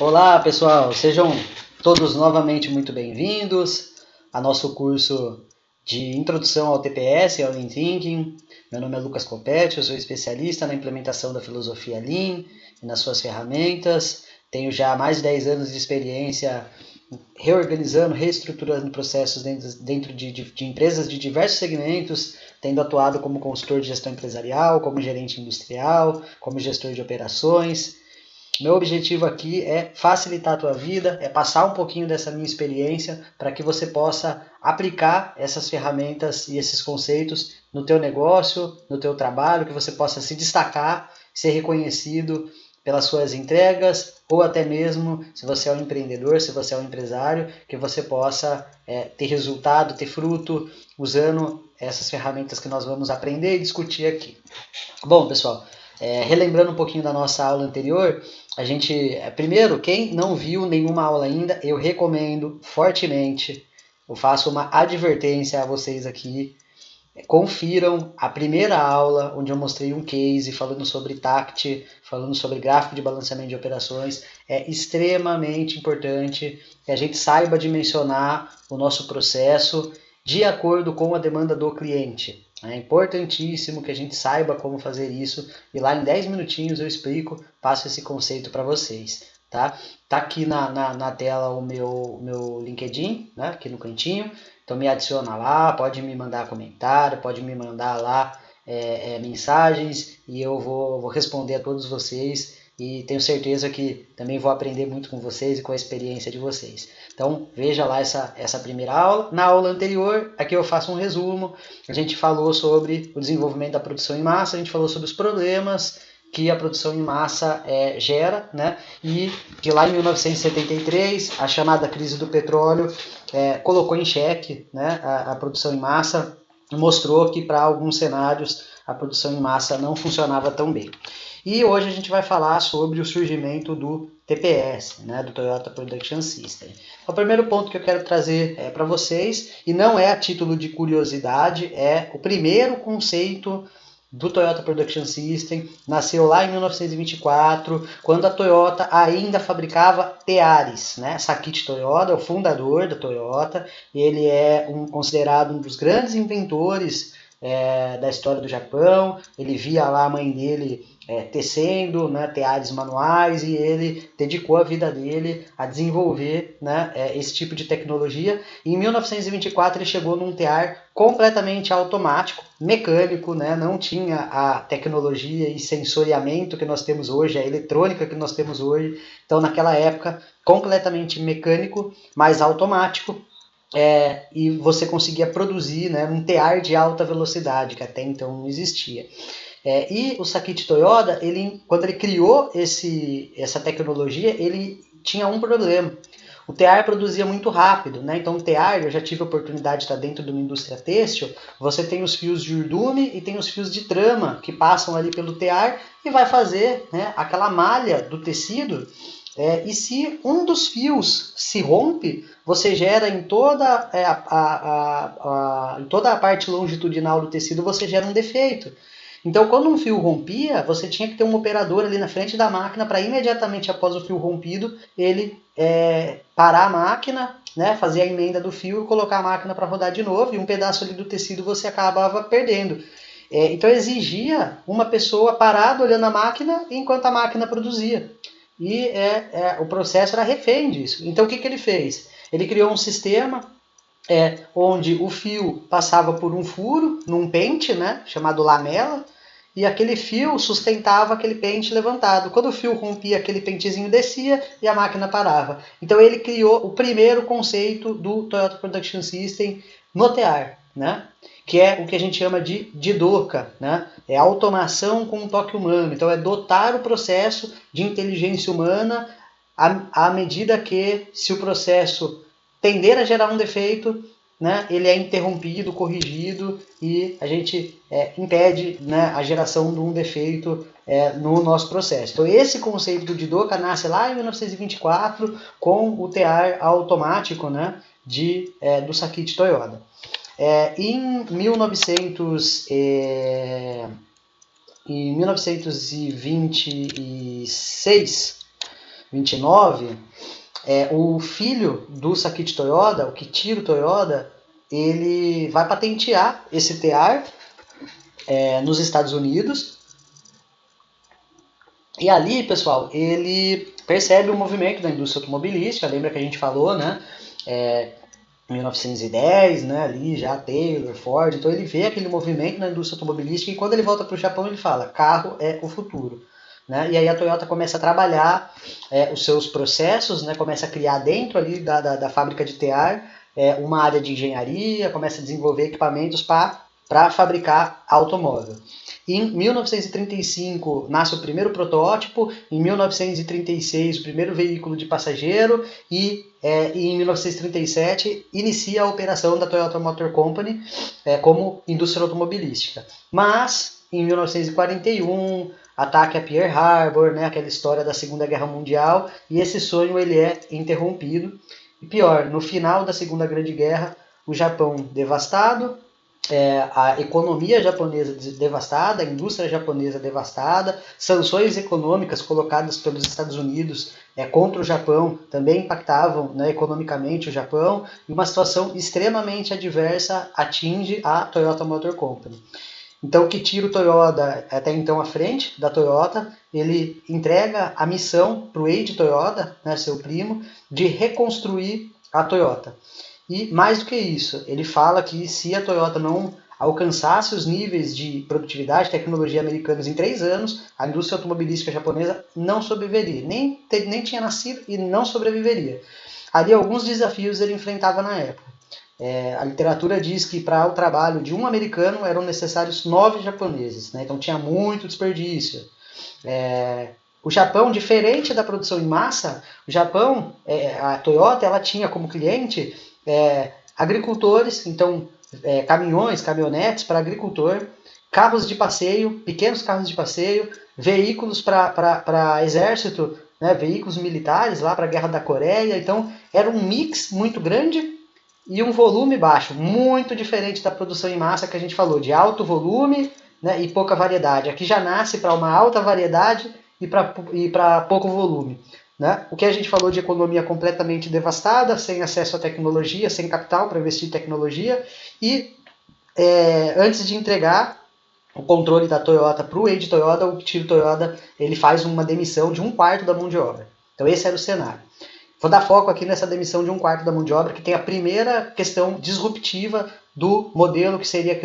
Olá pessoal, sejam todos novamente muito bem-vindos a nosso curso de Introdução ao TPS, ao Lean Thinking. Meu nome é Lucas Copete, eu sou especialista na implementação da filosofia Lean e nas suas ferramentas. Tenho já mais de 10 anos de experiência reorganizando, reestruturando processos dentro de empresas de diversos segmentos, tendo atuado como consultor de gestão empresarial, como gerente industrial, como gestor de operações. Meu objetivo aqui é facilitar a tua vida, é passar um pouquinho dessa minha experiência para que você possa aplicar essas ferramentas e esses conceitos no teu negócio, no teu trabalho, que você possa se destacar, ser reconhecido pelas suas entregas, ou até mesmo, se você é um empreendedor, se você é um empresário, que você possa ter resultado, ter fruto, usando essas ferramentas que nós vamos aprender e discutir aqui. Bom, pessoal, relembrando um pouquinho da nossa aula anterior, a gente, primeiro, quem não viu nenhuma aula ainda, eu recomendo fortemente, eu faço uma advertência a vocês aqui, confiram a primeira aula, onde eu mostrei um case falando sobre TACT, falando sobre gráfico de balanceamento de operações. É extremamente importante que a gente saiba dimensionar o nosso processo de acordo com a demanda do cliente. É importantíssimo que a gente saiba como fazer isso, e lá em 10 minutinhos eu explico, passo esse conceito para vocês. Tá aqui na tela o meu LinkedIn, né, aqui no cantinho. Então me adiciona lá, pode me mandar comentário, pode me mandar lá mensagens, e eu vou responder a todos vocês, e tenho certeza que também vou aprender muito com vocês e com a experiência de vocês. Então veja lá essa primeira aula. Na aula anterior, aqui eu faço um resumo. A gente falou sobre o desenvolvimento da produção em massa, a gente falou sobre os problemas que a produção em massa gera, né? E que lá em 1973, a chamada crise do petróleo colocou em xeque, né, a produção em massa, e mostrou que para alguns cenários a produção em massa não funcionava tão bem. E hoje a gente vai falar sobre o surgimento do TPS, né, do Toyota Production System. O primeiro ponto que eu quero trazer para vocês, e não é a título de curiosidade, é o primeiro conceito do Toyota Production System, nasceu lá em 1924, quando a Toyota ainda fabricava teares, né? Sakit Toyoda, o fundador da Toyota, ele é considerado um dos grandes inventores da história do Japão. Ele via lá a mãe dele tecendo, né, teares manuais, e ele dedicou a vida dele a desenvolver, né, esse tipo de tecnologia. E em 1924 ele chegou num tear completamente automático, mecânico, né, não tinha a tecnologia e sensoriamento que nós temos hoje, a eletrônica que nós temos hoje. Então naquela época completamente mecânico, mas automático. E você conseguia produzir, né, um tear de alta velocidade, que até então não existia. E o Sakit Toyoda, quando ele criou essa tecnologia, ele tinha um problema. O tear produzia muito rápido, né? Então o tear, eu já tive a oportunidade de estar dentro de uma indústria têxtil, você tem os fios de urdume e tem os fios de trama que passam ali pelo tear e vai fazer, né, aquela malha do tecido. E se um dos fios se rompe, você gera em toda a parte longitudinal do tecido, você gera um defeito. Então, quando um fio rompia, você tinha que ter um operador ali na frente da máquina para imediatamente após o fio rompido, ele parar a máquina, né, fazer a emenda do fio e colocar a máquina para rodar de novo, e um pedaço ali do tecido você acabava perdendo. Então exigia uma pessoa parada olhando a máquina enquanto a máquina produzia. E o processo era refém disso. Então o que ele fez? Ele criou um sistema onde o fio passava por um furo, num pente, né, chamado lamela, e aquele fio sustentava aquele pente levantado. Quando o fio rompia, aquele pentezinho descia e a máquina parava. Então ele criou o primeiro conceito do Toyota Production System no tear, né? Que é o que a gente chama de DOCA, né? É automação com um toque humano. Então é dotar o processo de inteligência humana à medida que, se o processo tender a gerar um defeito, né, ele é interrompido, corrigido, e a gente impede, né, a geração de um defeito no nosso processo. Então esse conceito do DOCA nasce lá em 1924 com o tear automático, né, do Sakit Toyoda. Em 1926, 29, o filho do Sakichi Toyoda, o Kichiro Toyoda, ele vai patentear esse tear nos Estados Unidos. E ali, pessoal, ele percebe o movimento da indústria automobilística. Lembra que a gente falou, né? 1910, né? Ali já Taylor, Ford. Então ele vê aquele movimento na indústria automobilística e quando ele volta para o Japão ele fala: carro é o futuro. Né? E aí a Toyota começa a trabalhar os seus processos, né? Começa a criar dentro ali da fábrica de tear uma área de engenharia, começa a desenvolver equipamentos para fabricar automóvel. Em 1935 nasce o primeiro protótipo, em 1936 o primeiro veículo de passageiro e em 1937 inicia a operação da Toyota Motor Company como indústria automobilística. Mas em 1941 ataque a Pearl Harbor, né, aquela história da Segunda Guerra Mundial, e esse sonho ele é interrompido. E pior, no final da Segunda Grande Guerra, o Japão devastado, a economia japonesa devastada, a indústria japonesa devastada, sanções econômicas colocadas pelos Estados Unidos contra o Japão também impactavam, né, economicamente o Japão, e uma situação extremamente adversa atinge a Toyota Motor Company. Então, o Kichiro Toyoda, até então à frente da Toyota, ele entrega a missão para o Eiji Toyoda, né, seu primo, de reconstruir a Toyota. E mais do que isso, ele fala que se a Toyota não alcançasse os níveis de produtividade e tecnologia americanos em 3 anos, a indústria automobilística japonesa não sobreviveria. Nem tinha nascido e não sobreviveria. Ali alguns desafios ele enfrentava na época. A literatura diz que para o trabalho de um americano eram necessários 9 japoneses, né? Então tinha muito desperdício. O Japão, diferente da produção em massa, o Japão, a Toyota, ela tinha como cliente agricultores, então caminhões, caminhonetes para agricultor, carros de passeio, pequenos carros de passeio, veículos para exército, né? Veículos militares lá para a Guerra da Coreia. Então era um mix muito grande e um volume baixo, muito diferente da produção em massa que a gente falou, de alto volume, né, e pouca variedade. Aqui já nasce para uma alta variedade e para pouco volume. Né? O que a gente falou de economia completamente devastada, sem acesso à tecnologia, sem capital para investir em tecnologia, e antes de entregar o controle da Toyota para o Eiji Toyoda, o Kichiro Toyoda ele faz uma demissão de 1/4 da mão de obra. Então esse era o cenário. Vou dar foco aqui nessa demissão de 1/4 da mão de obra, que tem a primeira questão disruptiva do modelo que seria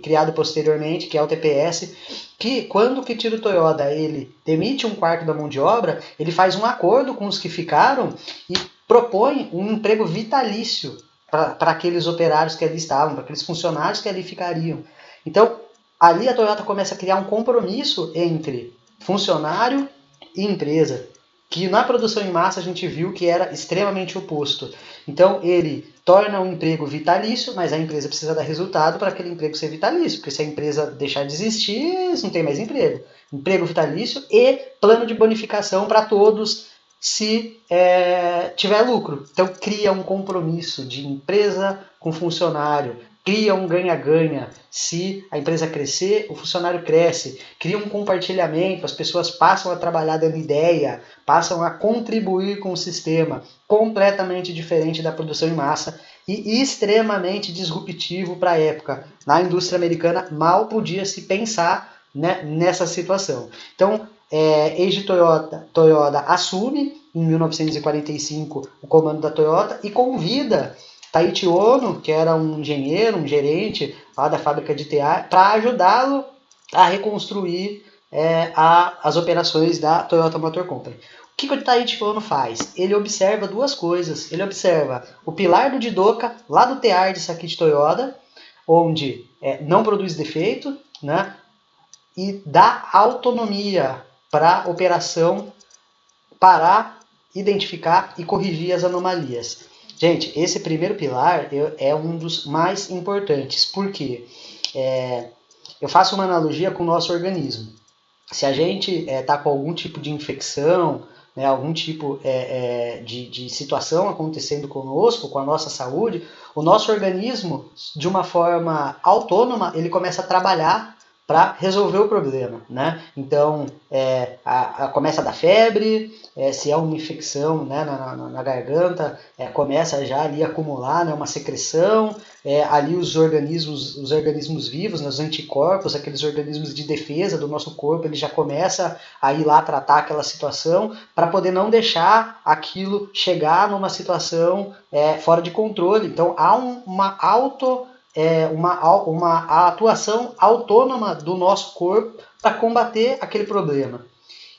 criado posteriormente, que é o TPS, que quando o Kichiro Toyoda ele demite 1/4 da mão de obra, ele faz um acordo com os que ficaram e propõe um emprego vitalício para aqueles operários que ali estavam, para aqueles funcionários que ali ficariam. Então, ali a Toyota começa a criar um compromisso entre funcionário e empresa, que na produção em massa a gente viu que era extremamente oposto. Então ele torna um emprego vitalício, mas a empresa precisa dar resultado para aquele emprego ser vitalício, porque se a empresa deixar de existir, não tem mais emprego. Emprego vitalício e plano de bonificação para todos se tiver lucro. Então cria um compromisso de empresa com funcionário, cria um ganha-ganha. Se a empresa crescer, o funcionário cresce. Cria um compartilhamento, as pessoas passam a trabalhar dando ideia, passam a contribuir com o sistema, completamente diferente da produção em massa e extremamente disruptivo para a época. Na indústria americana, mal podia se pensar, né, nessa situação. Então, Eiji Toyoda assume, em 1945, o comando da Toyota e convida Taiichi Ohno, que era um engenheiro, um gerente lá da fábrica de tear, para ajudá-lo a reconstruir as operações da Toyota Motor Company. O que o Taiichi Ohno faz? Ele observa duas coisas. Ele observa o pilar do Jidoka, lá do tear de Sakichi Toyoda, onde não produz defeito, né, e dá autonomia para a operação parar, identificar e corrigir as anomalias. Gente, esse primeiro pilar é um dos mais importantes, porque eu faço uma analogia com o nosso organismo. Se a gente está com algum tipo de infecção, né, algum tipo de situação acontecendo conosco, com a nossa saúde, o nosso organismo, de uma forma autônoma, ele começa a trabalhar para resolver o problema, né? Então, começa a dar febre, se é uma infecção, né, na garganta, começa já ali a acumular, né, uma secreção, ali os organismos vivos, né, os anticorpos, aqueles organismos de defesa do nosso corpo, ele já começa a ir lá tratar aquela situação para poder não deixar aquilo chegar numa situação fora de controle. Então, há uma atuação autônoma do nosso corpo para combater aquele problema.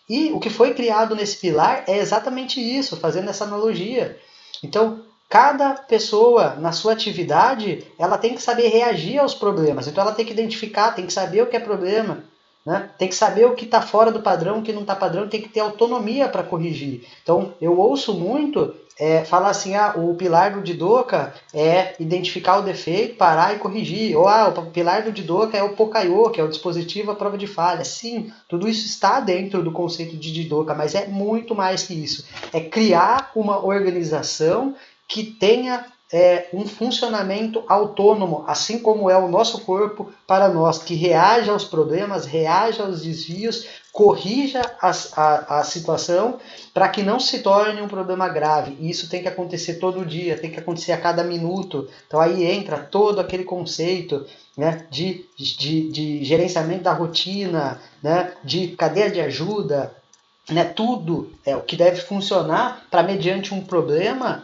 E o que foi criado nesse pilar é exatamente isso, fazendo essa analogia. Então, cada pessoa na sua atividade, ela tem que saber reagir aos problemas. Então, ela tem que identificar, tem que saber o que é problema, né? Tem que saber o que está fora do padrão, o que não está padrão, tem que ter autonomia para corrigir. Então, eu ouço muito falar assim, o pilar do Jidoka é identificar o defeito, parar e corrigir. Ou o pilar do Jidoka é o Pokayo, que é o dispositivo à prova de falha. Sim, tudo isso está dentro do conceito de Jidoka, mas é muito mais que isso. É criar uma organização que tenha um funcionamento autônomo, assim como é o nosso corpo para nós, que reage aos problemas, reage aos desvios, corrija a situação para que não se torne um problema grave. E isso tem que acontecer todo dia, tem que acontecer a cada minuto. Então aí entra todo aquele conceito, né, de gerenciamento da rotina, né, de cadeia de ajuda, né, tudo o que deve funcionar para, mediante um problema,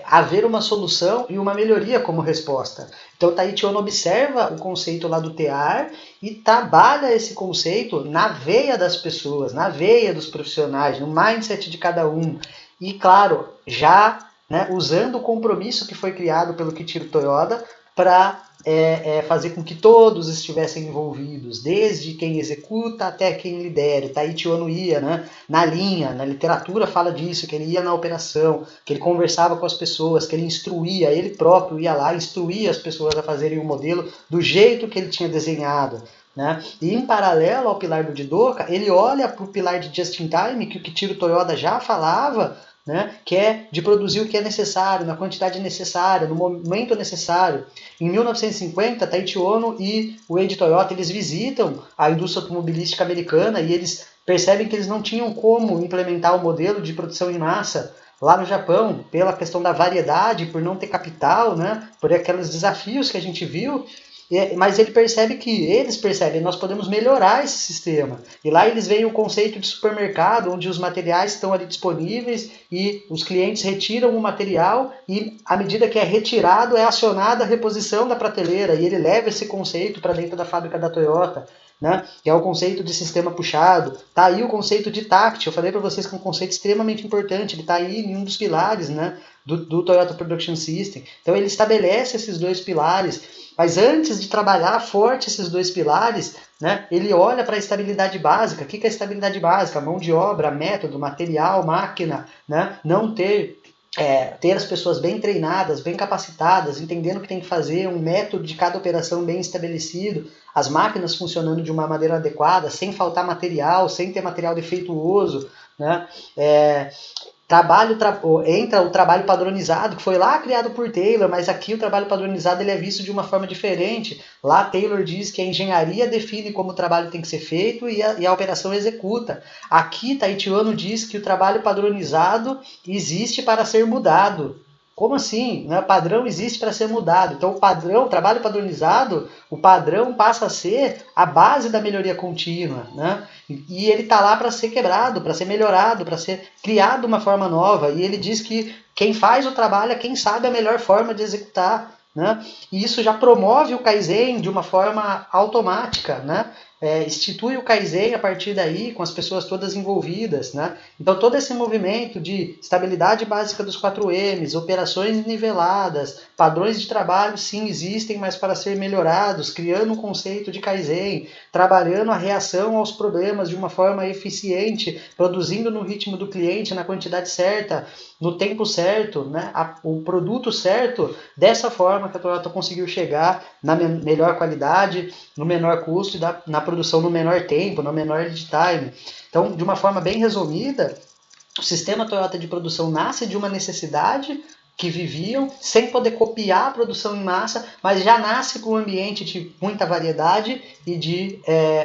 haver uma solução e uma melhoria como resposta. Então, Taiichi Ohno observa o conceito lá do TEAR e trabalha esse conceito na veia das pessoas, na veia dos profissionais, no mindset de cada um. E, claro, já usando o compromisso que foi criado pelo Kiichiro Toyoda para fazer com que todos estivessem envolvidos, desde quem executa até quem lidera. Taiichi Ohno ia na linha, na literatura fala disso, que ele ia na operação, que ele conversava com as pessoas, que ele instruía, ele próprio ia lá, instruía as pessoas a fazerem o modelo do jeito que ele tinha desenhado. Né? E em paralelo ao pilar do Jidoka, ele olha para o pilar de Just in Time, que o Kiichiro Toyoda já falava, né, que é de produzir o que é necessário, na quantidade necessária, no momento necessário. Em 1950, Taiichi Ohno e o Eiji Toyota, eles visitam a indústria automobilística americana e eles percebem que eles não tinham como implementar o modelo de produção em massa lá no Japão, pela questão da variedade, por não ter capital, né, por aqueles desafios que a gente viu. Mas eles percebem, nós podemos melhorar esse sistema. E lá eles veem o conceito de supermercado, onde os materiais estão ali disponíveis e os clientes retiram o material e, à medida que é retirado, é acionada a reposição da prateleira. E ele leva esse conceito para dentro da fábrica da Toyota, né? Que é o conceito de sistema puxado. Está aí o conceito de TACT. Eu falei para vocês que é um conceito extremamente importante. Ele está aí em um dos pilares, né, do Toyota Production System. Então ele estabelece esses dois pilares. Mas antes de trabalhar forte esses dois pilares, né, ele olha para a estabilidade básica. O que é a estabilidade básica? Mão de obra, método, material, máquina, né? Não ter as pessoas bem treinadas, bem capacitadas, entendendo o que tem que fazer, um método de cada operação bem estabelecido, as máquinas funcionando de uma maneira adequada, sem faltar material, sem ter material defeituoso, né? Entra o trabalho padronizado, que foi lá criado por Taylor, mas aqui o trabalho padronizado ele é visto de uma forma diferente. Lá Taylor diz que a engenharia define como o trabalho tem que ser feito e a operação executa. Aqui Taiichi Ohno diz que o trabalho padronizado existe para ser mudado. Como assim? O padrão existe para ser mudado. Então o trabalho padronizado, o padrão passa a ser a base da melhoria contínua, né? E ele está lá para ser quebrado, para ser melhorado, para ser criado de uma forma nova. E ele diz que quem faz o trabalho é quem sabe a melhor forma de executar, né? E isso já promove o Kaizen de uma forma automática, né? Institui o Kaizen a partir daí, com as pessoas todas envolvidas, né? Então todo esse movimento de estabilidade básica dos 4Ms, operações niveladas, padrões de trabalho sim existem, mas para ser melhorados, criando um conceito de Kaizen, trabalhando a reação aos problemas de uma forma eficiente, produzindo no ritmo do cliente, na quantidade certa, no tempo certo, né? O produto certo, dessa forma que a Toyota conseguiu chegar na melhor qualidade, no menor custo e na produção no menor tempo, no menor lead time. Então, de uma forma bem resumida, o sistema Toyota de produção nasce de uma necessidade, que viviam sem poder copiar a produção em massa, mas já nasce com um ambiente de muita variedade e de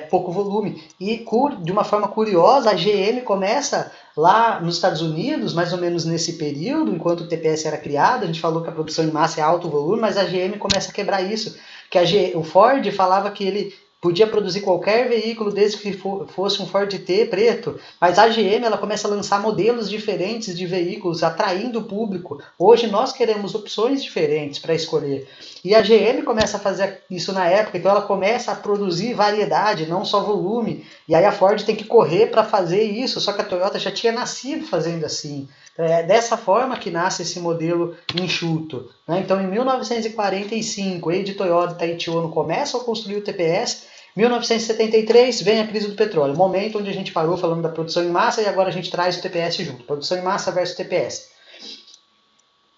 pouco volume. E de uma forma curiosa, a GM começa lá nos Estados Unidos, mais ou menos nesse período, enquanto o TPS era criado. A gente falou que a produção em massa é alto volume, mas a GM começa a quebrar isso. Que o Ford falava que ele podia produzir qualquer veículo desde que fosse um Ford T preto, mas a GM ela começa a lançar modelos diferentes de veículos, atraindo o público. Hoje nós queremos opções diferentes para escolher. E a GM começa a fazer isso na época, então ela começa a produzir variedade, não só volume. E aí a Ford tem que correr para fazer isso, só que a Toyota já tinha nascido fazendo assim. É dessa forma que nasce esse modelo enxuto. Né? Então, em 1945, Eiji Toyoda e Taiichi Ohno começam a construir o TPS. 1973 vem a crise do petróleo, momento onde a gente parou falando da produção em massa e agora a gente traz o TPS junto. Produção em massa versus TPS.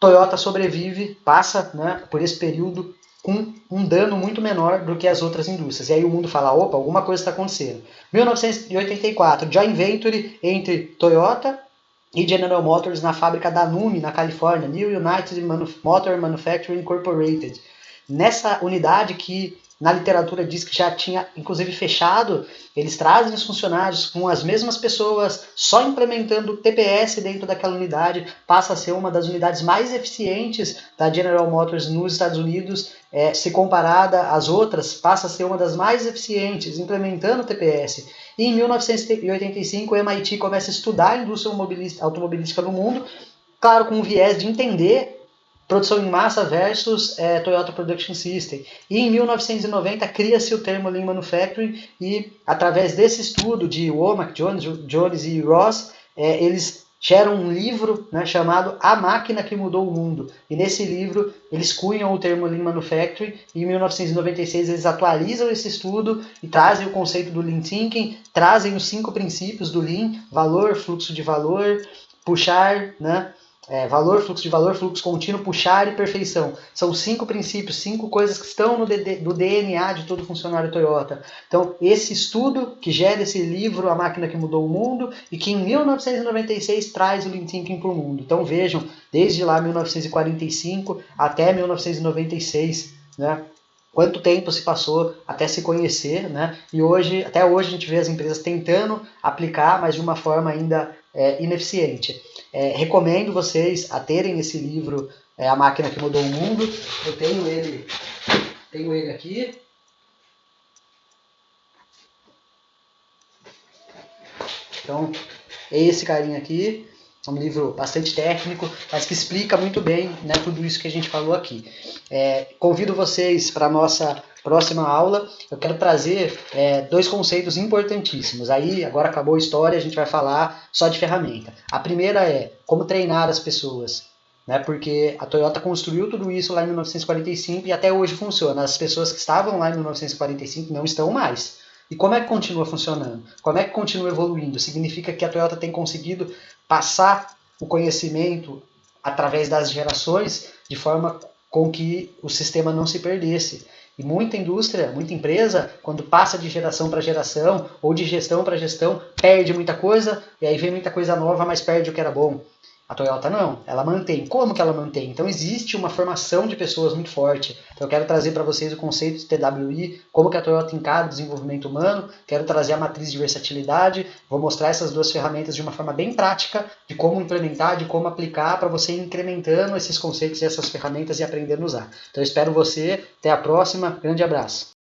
Toyota sobrevive, passa, né, por esse período com um dano muito menor do que as outras indústrias. E aí o mundo fala, opa, alguma coisa está acontecendo. 1984, joint venture entre Toyota e General Motors na fábrica da NUMMI, na Califórnia, New United Motor Manufacturing Incorporated. Nessa unidade que na literatura diz que já tinha inclusive fechado, eles trazem os funcionários com as mesmas pessoas, só implementando o TPS dentro daquela unidade, passa a ser uma das unidades mais eficientes da General Motors nos Estados Unidos, se comparada às outras, passa a ser uma das mais eficientes, implementando o TPS. E em 1985 o MIT começa a estudar a indústria automobilística no mundo, claro, com um viés de entender produção em massa versus Toyota Production System. E em 1990 cria-se o termo Lean Manufacturing e através desse estudo de Womack, Jones e Ross, eles geram um livro, né, chamado A Máquina que Mudou o Mundo. E nesse livro eles cunham o termo Lean Manufacturing e em 1996 eles atualizam esse estudo e trazem o conceito do Lean Thinking, trazem os 5 princípios do Lean, valor, fluxo de valor, puxar, né, valor, fluxo contínuo, puxar e perfeição. São 5 princípios, 5 coisas que estão no DNA de todo funcionário Toyota. Então, esse estudo que gera esse livro, A Máquina que Mudou o Mundo, e que em 1996 traz o Lean Thinking para o mundo. Então, vejam, desde lá 1945 até 1996, né? Quanto tempo se passou até se conhecer, né? E até hoje a gente vê as empresas tentando aplicar, mas de uma forma ainda ineficiente. Recomendo vocês a terem esse livro, A Máquina que Mudou o Mundo. Eu tenho ele aqui. Então, é esse carinha aqui. É um livro bastante técnico, mas que explica muito bem, né, tudo isso que a gente falou aqui. Convido vocês para a nossa próxima aula. Eu quero trazer 2 conceitos importantíssimos. Aí, agora acabou a história, a gente vai falar só de ferramenta. A primeira é como treinar as pessoas, né, porque a Toyota construiu tudo isso lá em 1945 e até hoje funciona. As pessoas que estavam lá em 1945 não estão mais. E como é que continua funcionando? Como é que continua evoluindo? Significa que a Toyota tem conseguido passar o conhecimento através das gerações de forma com que o sistema não se perdesse. E muita indústria, muita empresa, quando passa de geração para geração ou de gestão para gestão, perde muita coisa e aí vem muita coisa nova, mas perde o que era bom. A Toyota não, ela mantém. Como que ela mantém? Então existe uma formação de pessoas muito forte. Então eu quero trazer para vocês o conceito de TWI, como que a Toyota encara o desenvolvimento humano, quero trazer a matriz de versatilidade, vou mostrar essas 2 ferramentas de uma forma bem prática, de como implementar, de como aplicar, para você ir incrementando esses conceitos e essas ferramentas e aprendendo a usar. Então eu espero você, até a próxima, grande abraço.